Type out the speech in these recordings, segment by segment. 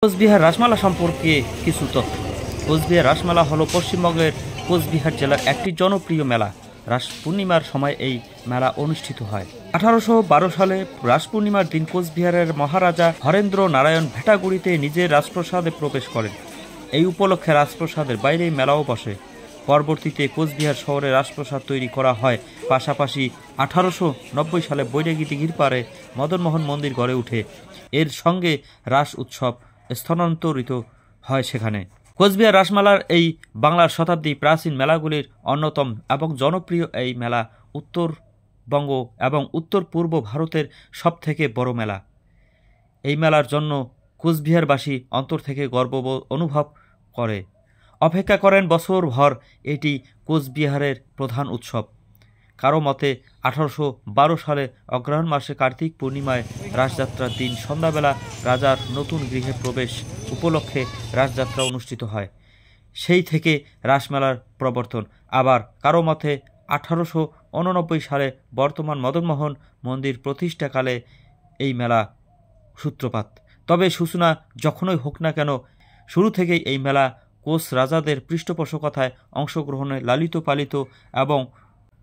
কোচবিহার রাসমেলা সম্পর্কে কিছু তথ্য। কোচবিহার রাসমেলা হলো পশ্চিমবঙ্গের কোচবিহার জেলার একটি জনপ্রিয় মেলা। রাস পূর্ণিমার সময় এই মেলা অনুষ্ঠিত হয়। 1812 সালে রাস পূর্ণিমার দিন কোচবিহারের মহারাজা হরেন্দ্র নারায়ণ ভেটাগুড়িতে নিজের রাজপ্রাসাদে প্রবেশ করেন। এই উপলক্ষে রাজপ্রাসাদের বাইরেই মেলাও বসে। পরবর্তীতে কোচবিহার শহরে রাজপ্রাসাদ তৈরি করা হয়। পাশাপাশি 1890 সালে বৈরাগী দিঘির পাড়ে মদনমোহন মন্দির গড়ে ওঠে। এর সঙ্গে রাস উৎসব স্থানান্তরিত হয় সেখানে। কোচবিহার রাসমেলার এই বাংলার শতাব্দী প্রাচীন মেলাগুলির অন্যতম এবং জনপ্রিয় এই মেলা উত্তরবঙ্গ এবং উত্তর পূর্ব ভারতের সবথেকে বড় মেলা। এই মেলার জন্য কোচবিহারবাসী অন্তর থেকে গর্ব অনুভব করে, অপেক্ষা করেন বছরভর। এটি কোচবিহারের প্রধান উৎসব। কারো মতে 1812 সালে অগ্রহায়ণ মাসে কার্তিক পূর্ণিমায় রাসযাত্রার দিন সন্ধ্যাবেলা রাজার নতুন গৃহে প্রবেশ উপলক্ষে রাসযাত্রা অনুষ্ঠিত হয়। সেই থেকে রাসমেলার প্রবর্তন। আবার কারো মতে 1889 সালে বর্তমান মদনমোহন মন্দির প্রতিষ্ঠাকালে এই মেলা সূত্রপাত। তবে সূচনা যখনই হোক না কেন, শুরু থেকেই এই মেলা কোচ রাজাদের পৃষ্ঠপোষকতায় অংশগ্রহণে লালিত পালিত এবং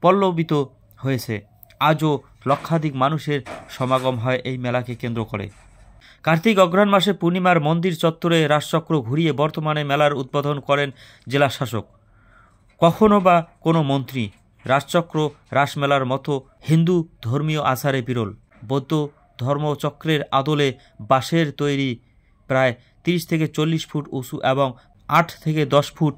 পল্লবিত হয়েছে। আজও লক্ষাধিক মানুষের সমাগম হয় এই মেলাকে কেন্দ্র করে। কার্তিক অগ্রহায়ণ মাসে পূর্ণিমার মন্দির চত্বরে রাসচক্র ঘুরিয়ে বর্তমানে মেলার উদ্বোধন করেন জেলা শাসক, কখনো বা কোনো মন্ত্রী। রাসচক্র রাসমেলার মতো হিন্দু ধর্মীয় আচারে বিরল। বৌদ্ধ ধর্মচক্রের আদলে বাঁশের তৈরি প্রায় 30 থেকে 40 ফুট উঁচু এবং 8 থেকে 10 ফুট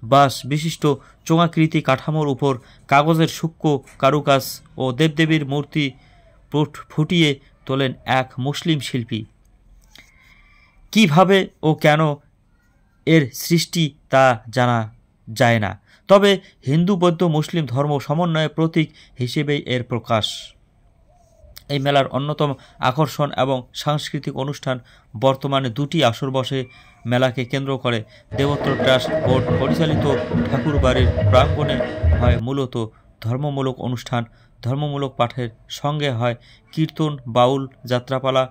বাঁশ বিশিষ্ট চোঙাকৃতি কাঠামোর উপর কাগজের সূক্ষ্ম কারুকাজ ও দেবদেবীর মূর্তি ফুটিয়ে তোলেন এক মুসলিম শিল্পী। কিভাবে ও কেন এর সৃষ্টি তা জানা যায় না, তবে হিন্দু বৌদ্ধ মুসলিম ধর্ম সমন্বয়ের প্রতীক হিসেবেই এর প্রকাশ। এই মেলার অন্যতম আকর্ষণ এবং সাংস্কৃতিক অনুষ্ঠান বর্তমানে দুটি আসর বসে। মেলাকে কেন্দ্র করে দেবোত্তর ট্রাস্ট বোর্ড পরিচালিত ঠাকুরবাড়ির প্রাঙ্গণে হয় মূলত ধর্মমূলক অনুষ্ঠান। ধর্মমূলক পাঠের সঙ্গে হয় কীর্তন, বাউল, যাত্রাপালা।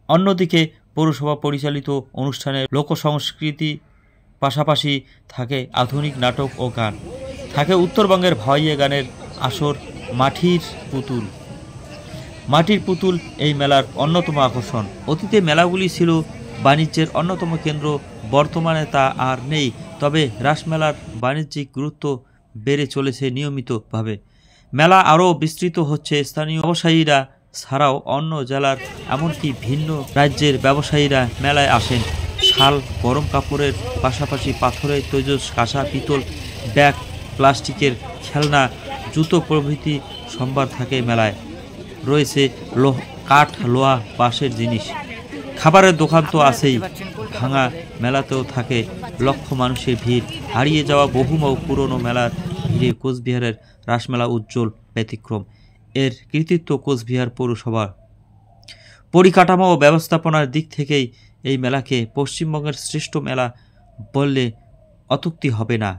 অন্যদিকে পৌরসভা পরিচালিত অনুষ্ঠানে লোকসংস্কৃতি পাশাপাশি থাকে আধুনিক নাটক ও গান। থাকে উত্তরবঙ্গের ভাওয়াইয়া গানের আসর। মাটির পুতুল এই মেলার অন্যতম আকর্ষণ। অতীতে মেলাগুলি ছিল বাণিজ্যের অন্যতম কেন্দ্র, বর্তমানে তা আর নেই। তবে রাসমেলার বাণিজ্যিক গুরুত্ব বেড়ে চলেছে নিয়মিতভাবে। মেলা আরও বিস্তৃত হচ্ছে। স্থানীয় ব্যবসায়ীরা ছাড়াও অন্য জেলার এমনকি ভিন্ন রাজ্যের ব্যবসায়ীরা মেলায় আসেন। শাল, গরম কাপড়ের পাশাপাশি পাথরের তৈজস, কাঁসা, পিতল, ব্যাগ, প্লাস্টিকের খেলনা, জুতো প্রভৃতি সম্ভার থাকে মেলায়। রয়েছে কাঠ, লোহা, বাঁশের জিনিস। খাবারের দোকান তো আছেই। ভাঙা মেলাতেও থাকে লক্ষ মানুষের ভিড়। হারিয়ে যাওয়া বহু পুরনো মেলার ভিড়ে কোচবিহারের রাসমেলা উজ্জ্বল ব্যতিক্রম। এর কৃতিত্ব কোচবিহার পৌরসভার। পরিকাঠামো ও ব্যবস্থাপনার দিক থেকেই এই মেলাকে পশ্চিমবঙ্গের শ্রেষ্ঠ মেলা বললে অত্যুক্তি হবে না।